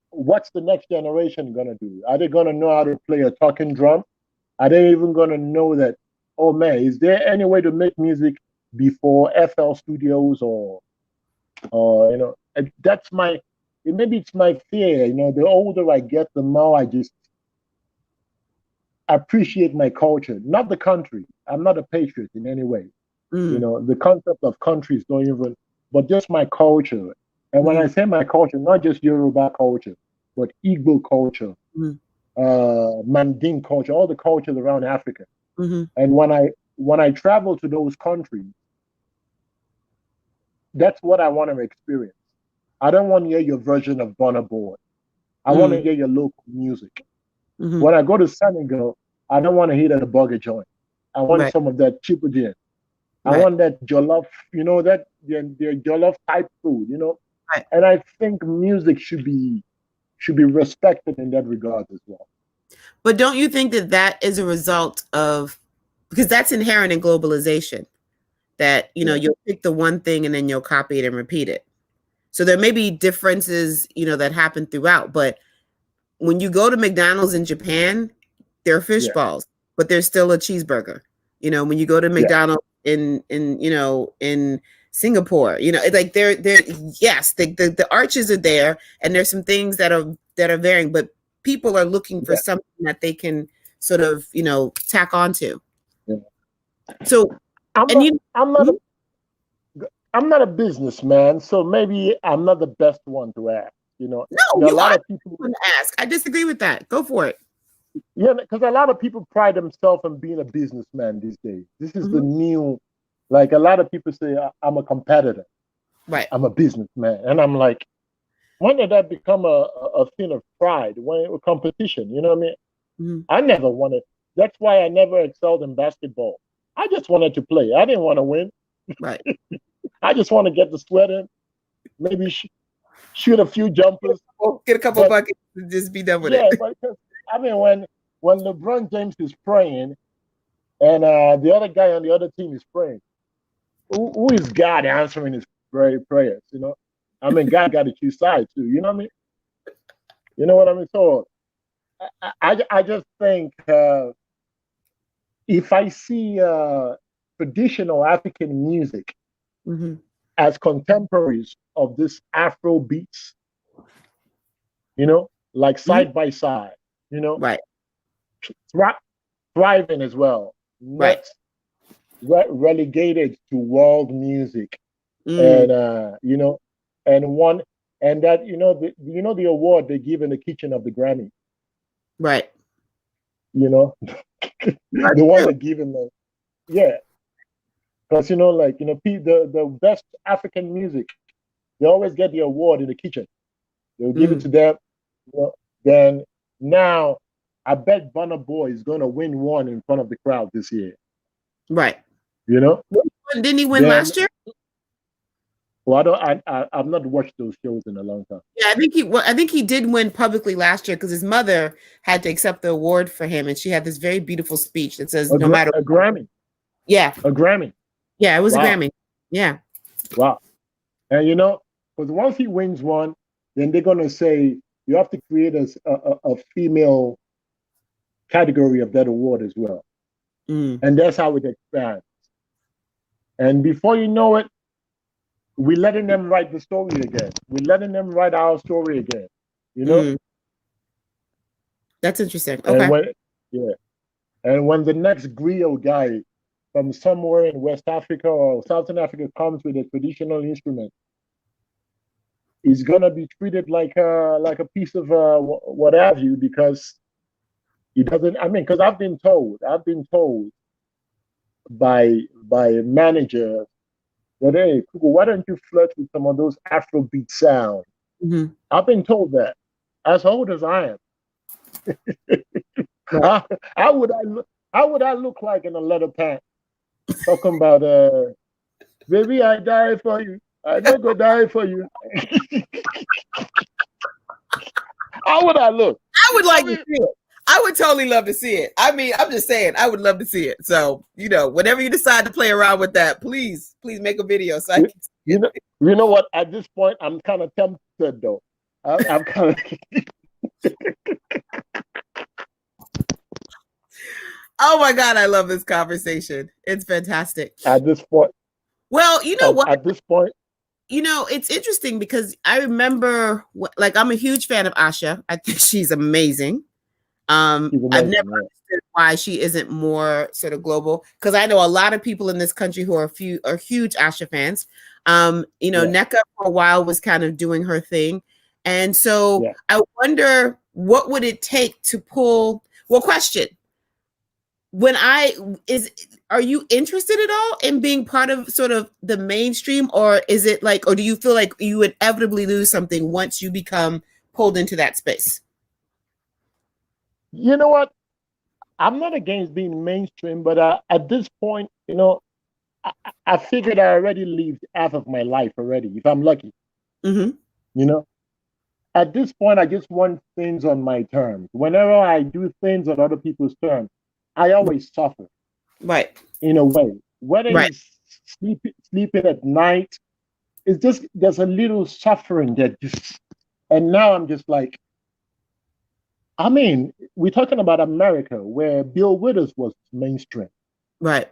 what's the next generation going to do? Are they going to know how to play a talking drum? Are they even going to know that, oh man, is there any way to make music before FL Studios or that's maybe it's my fear. The older I get, the more I just appreciate my culture, not the country. I'm not a patriot in any way. The concept of countries don't even, but just my culture. And when I say my culture, not just Yoruba culture, but Igbo culture, Manding culture, all the cultures around Africa. And when I travel to those countries, that's what I want to experience. I don't want to hear your version of Burna Boy. I want to hear your local music. When I go to Senegal, I don't want to hear that burger joint. I want some of that chipotle. I want that jollof, that their jollof type food, Right. And I think music should be respected in that regard as well. But don't you think that is a result of, because that's inherent in globalization, that you'll pick the one thing and then you'll copy it and repeat it. So there may be differences, that happen throughout, but when you go to McDonald's in Japan, there are fish balls, but there's still a cheeseburger. When you go to McDonald's in Singapore, like the arches are there, and there's some things that are varying, but people are looking for something that they can sort of, tack onto. Yeah. So I'm not a businessman, so maybe I'm not the best one to ask. No, a lot of people want to ask. I disagree with that. Go for it. Yeah, because a lot of people pride themselves on being a businessman these days. This is the new, like a lot of people say, I'm a competitor. Right. I'm a businessman. And I'm like, when did that become a thing of pride? When competition, you know what I mean? I never wanted. That's why I never excelled in basketball. I just wanted to play. I didn't want to win. Right. I just want to get the sweat in, maybe shoot a few jumpers, Get a couple But buckets and just be done with yeah, it. but I mean, when LeBron James is praying and the other guy on the other team is praying, who is God answering his prayers? You know, I mean, God got to choose sides too. You know what I mean? You know what I mean? So I just think if I see traditional African music Mm-hmm. as contemporaries of this Afro beats, you know, like Mm-hmm. side by side, you know, Right. thriving as well, Right. not relegated to world music, Mm. and you know, and one and that the award they give in the kitchen of the Grammy, Right. you know, That's the one true. they give in the yeah, because like the best African music, they always get the award in the kitchen. They'll give it Mm. to them. You know, then now, I bet Burna Boy is going to win one in front of the crowd this year. Right. You know, Didn't he win then last year? well, I don't. I've not watched those shows in a long time. Yeah, I think he did win publicly last year because his mother had to accept the award for him, and she had this very beautiful speech that says, "No matter." A Grammy, Yeah, a Grammy. yeah, it was a Wow, Grammy. Yeah. wow. And because once he wins one, then they're gonna say you have to create a female category of that award as well, Mm. and that's how it expands. And before you know it, we're letting them write the story again. We're letting them write our story again. You know, Mm. That's interesting. and Okay. when the next griot guy from somewhere in West Africa or Southern Africa comes with a traditional instrument, he's gonna be treated like a piece of what have you, because he doesn't. I mean, because I've been told by managers that, hey, Kuku, why don't you flirt with some of those Afrobeat sounds? Mm-hmm. I've been told that, as old as I am. Right. How would I look? How would I look like in a leather pants talking about baby, I die for you. I don't go die for you. How would I look? I would like I to mean, see it. I would totally love to see it. I mean, I'm just saying, I would love to see it. So, whenever you decide to play around with that, please make a video so I you, can see you it. know, you know what? At this point, I'm kind of tempted though. I'm kind of Oh my God, I love this conversation. It's fantastic. at this point. Well, you know what? At this point, It's interesting because I remember, like, I'm a huge fan of Asha. I think she's amazing. he's I've amazing. never understood why she isn't more sort of global, because I know a lot of people in this country who are huge Asha fans. Yeah, NECA for a while was kind of doing her thing, and so yeah. I wonder what would it take to pull. Well, question: when I is Are you interested at all in being part of sort of the mainstream, or is it like, or do you feel like you would inevitably lose something once you become pulled into that space? You know what? I'm not against being mainstream, but at this point, I figured I already lived half of my life already, if I'm lucky. Mm-hmm. You know, at this point, I just want things on my terms. Whenever I do things on other people's terms, I always suffer Right. in a way. Whether Right. it's sleeping at night, it's just there's a little suffering that just. And now I'm just like, I mean, we're talking about America, where Bill Withers was mainstream. Right.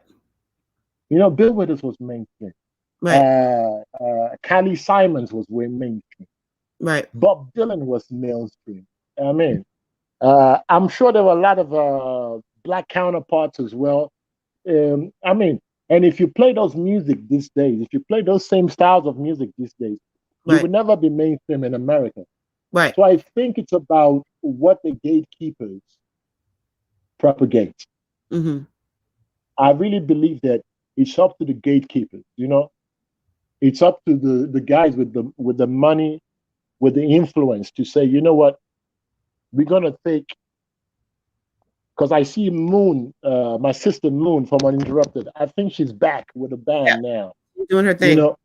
Bill Withers was mainstream. Right. Callie Simons was way mainstream. Right. Bob Dylan was mainstream. I mean, I'm sure there were a lot of black counterparts as well. I mean, and if you play those music these days, if you play those same styles of music these days, you Right. will never be mainstream in America. Right. So I think it's about what the gatekeepers propagate. Mm-hmm. I really believe that it's up to the gatekeepers. It's up to the guys with the money, with the influence to say, you know what, we're gonna take. Because I see Moon, my sister Moon from Uninterrupted. I think she's back with a Yeah. band now. Doing her You thing. know,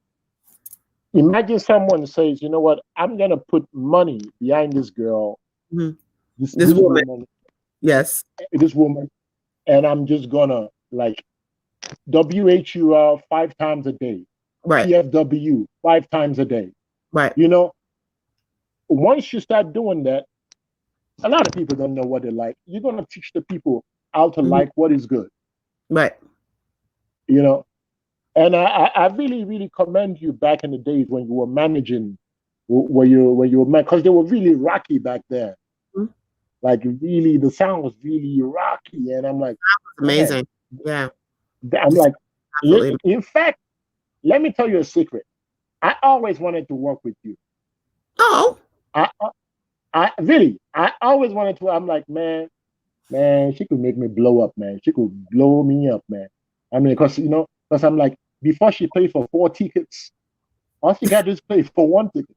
imagine someone says, you know what, I'm gonna put money behind this girl, Mhm. this This woman. woman, Yes. and I'm just gonna like WHUR 5 times a day, Right. PFW 5 times a day. Right. You know, once you start doing that, a lot of people don't know what they like. You're gonna teach the people how to like what is good. Right. You know, and I really, really commend you back in the days when you were managing, where you were because they were really rocky back then. Mhm. Like really, the sound was really rocky, and I'm like, Amazing. man. Yeah. I'm like, Absolutely. in fact, let me tell you a secret. I always wanted to work with you. Oh. I really, I always wanted to. I'm like, man, she could make me blow up, man. She could blow me up, man. I mean, because I'm like, before she paid for 4 tickets, all she got to do is pay for 1 ticket.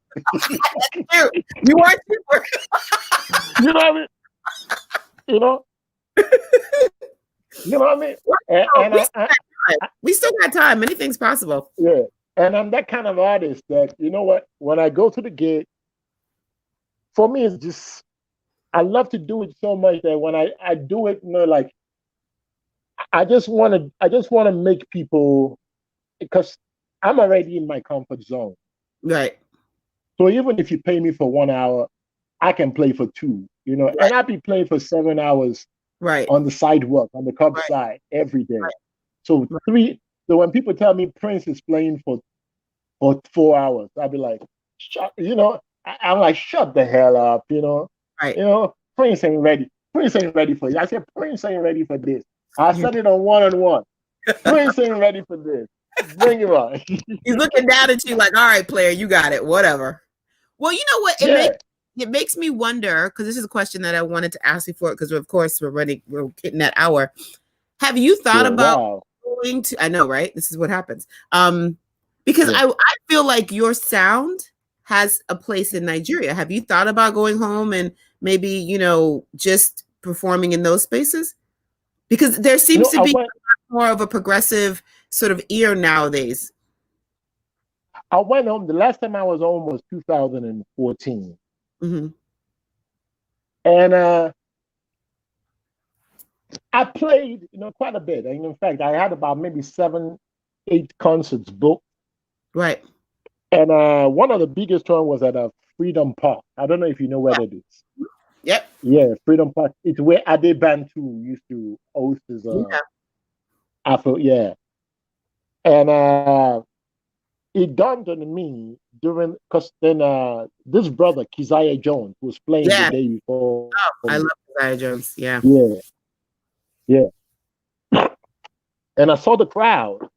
You are super. You know what I mean? You know, you know what I mean? We still got time. Anything's possible. Yeah. And I'm that kind of artist that, you know what, when I go to the gig, for me, it's just, I love to do it so much that when I do it, like, I just want to make people, because I'm already in my comfort zone. Right. So even if you pay me for 1 hour, I can play for 2, right. And I'll be playing for 7 hours right. on the sidewalk, on the curb side every day. Right. So so when people tell me Prince is playing for 4 hours, I'll be like, I'm like, shut the hell up, Right. Prince ain't ready. Prince ain't ready for you. I said, Prince ain't ready for this. I said it on one-on-one. Prince ain't ready for this. Bring it on. He's looking down at you like, all right, player, you got it. Whatever. Well, you know what? It makes me wonder, because this is a question that I wanted to ask you for, because of course we're hitting that hour. Have you thought about going to, I know, right? This is what happens. Because I feel like your sound has a place in Nigeria. Have you thought about going home and maybe, just performing in those spaces? Because there seems to be more of a progressive sort of ear nowadays. I went home. The last time I was home was 2014. Mm-hmm. And I played, quite a bit. And in fact, I had about maybe 7, 8 concerts booked. Right. And one of the biggest one was at a Freedom Park. I don't know if you know where that is. Yep. Yeah, Freedom Park. It's where Ade Bantu used to host his Afro. Yeah. And it dawned on me because then this brother, Keziah Jones, was playing the day before. Oh, I love Keziah Jones. Yeah. Yeah. Yeah. And I saw the crowd.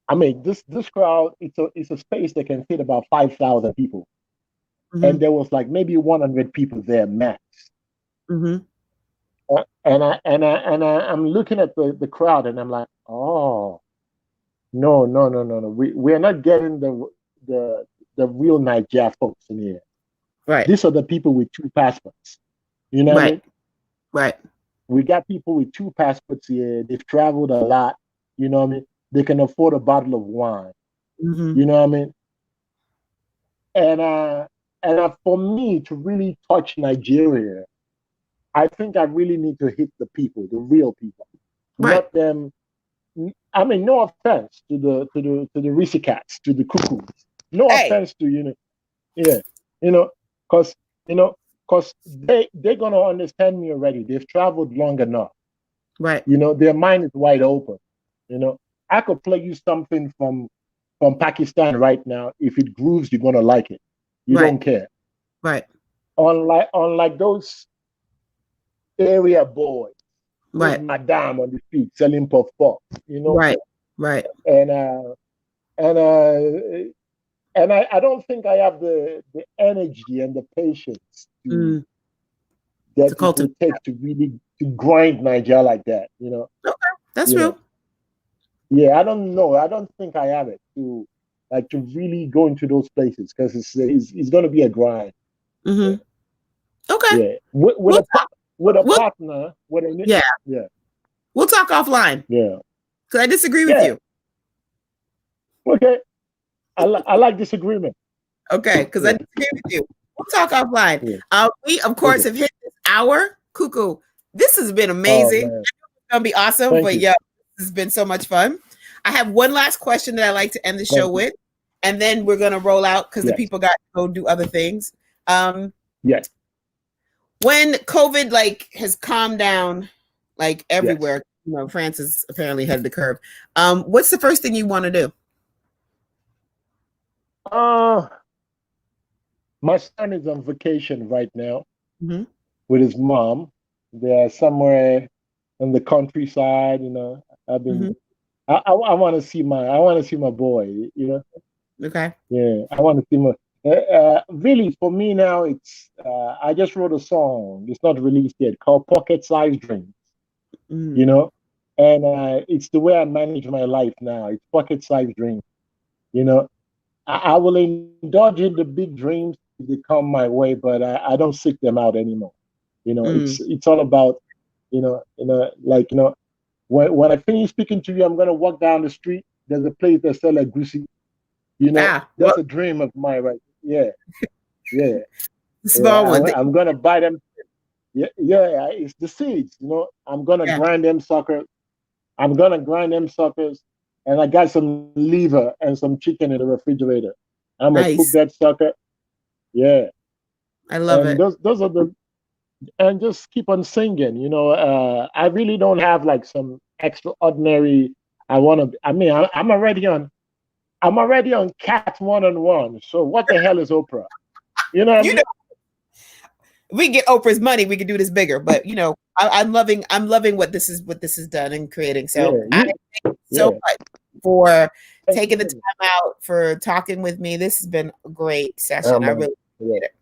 I mean, this crowd, it's a space that can fit about 5,000 people. Mm-hmm. And there was like maybe 100 people there max. Mm-hmm. And I'm looking at the crowd and I'm like, oh, no. We're not getting the real Nigeria folks in here. Right. These are the people with 2 passports. You know what I mean? Right. We got people with 2 passports here. They've traveled a lot. You know what I mean? They can afford a bottle of wine. Mm-hmm. You know what I mean? And for me to really touch Nigeria, I think I really need to hit the people, the real people, not them. I mean, no offense to the Risi cats, to the KUKUs. No offense to because they're gonna understand me already. They've traveled long enough. Right. Their mind is wide open. I could play you something from Pakistan right now. If it grooves, you're gonna like it. You don't care. Right. Unlike those area boys, right? Madame on the street selling puff puff. Right. And I don't think I have the energy and the patience that it would take to really to grind Nigeria like that. Okay, that's real. Yeah, I don't know. I don't think I have it to really go into those places because it's going to be a grind. Mm-hmm. Okay. Yeah, with a partner. Yeah. We'll talk offline. Yeah. Because I disagree with you. Okay. I like disagreement. Okay, because I disagree with you. We'll talk offline. Yeah. We, of course, Okay. have hit this hour. KUKU, this has been Oh, amazing. man. It's gonna be awesome. Thank But you. yeah, this has been so much fun. I have one last question that I like to end the show Thank you. with, and then we're gonna roll out because the Yes. people got to go do other things. Yes. When COVID like has calmed down, like everywhere, Yes. you know, France is apparently ahead of the curve. What's the first thing you want to do? My son is on vacation right now Mm-hmm. with his mom. They're somewhere in the countryside. You know, I've been. Mm-hmm. I want to see my boy. You know. Okay. Yeah, I want to see my. Really, for me now, it's. I just wrote a song. It's not released yet, called "Pocket Size Dreams." Mm. You know, and it's the way I manage my life now. It's pocket size dreams. You know, I will indulge in the big dreams if they come my way, but I don't seek them out anymore. You know, Mm. it's all about, like, when I finish speaking to you, I'm gonna walk down the street. There's a place that sells like goosey. You know, that's a dream of mine, right? Yeah, yeah, small one. I'm gonna buy them. Yeah, yeah, it's the seeds. You know, I'm gonna grind them suckers. I'm gonna grind them suckers, and I got some liver and some chicken in the refrigerator. I'm gonna cook that sucker. Yeah, I love it. Those are the, and just keep on singing. You know, I really don't have like some extraordinary. I mean, I'm already on. I'm already on Cat 1-on-1. So what the hell is Oprah? You know what I mean? We get Oprah's money, we could do this bigger. But you know, I'm loving what this is done and creating. So I thank you so much for taking the time out, for talking with me. This has been a great session. I really appreciate it.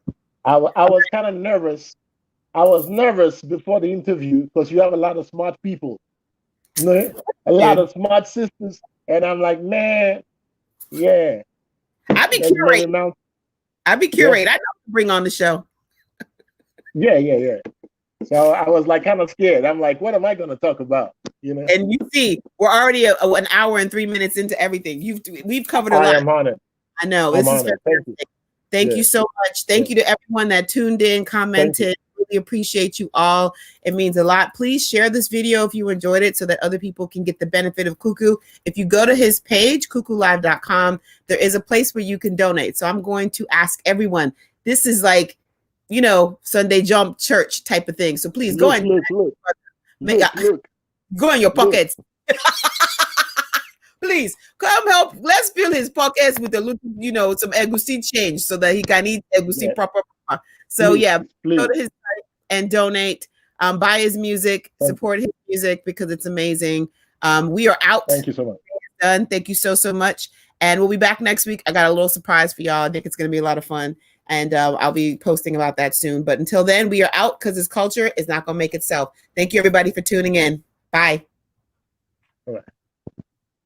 I was kind of nervous. I was nervous before the interview because you have a lot of smart people, you know, a lot of smart sisters, and I'm like, man, yeah. I'd be curating. I'd be curating. I know to bring on the show. Yeah. So I was like kind of scared. I'm like, what am I going to talk about? You know. And you see, we're already an hour and 3 minutes into everything. We've covered a lot. I am honored. I know. This is fantastic. Thank you so much. Thank you to everyone that tuned in, commented. Really appreciate you all. It means a lot. Please share this video if you enjoyed it so that other people can get the benefit of KUKU. If you go to his page, kukulive.com, there is a place where you can donate. So I'm going to ask everyone. This is like, you know, Sunday jump church type of thing. So please go and go in your pockets. Please come help. Let's fill his pockets with a little, you know, some egusi change so that he can eat egusi proper. So please. Go to his site and donate. Buy his music, support his music because it's amazing. We are out. Thank you so much. Done. Thank you so much. And we'll be back next week. I got a little surprise for y'all. I think it's going to be a lot of fun. And I'll be posting about that soon. But until then, we are out because this culture is not going to make itself. Thank you, everybody, for tuning in. Bye. All right.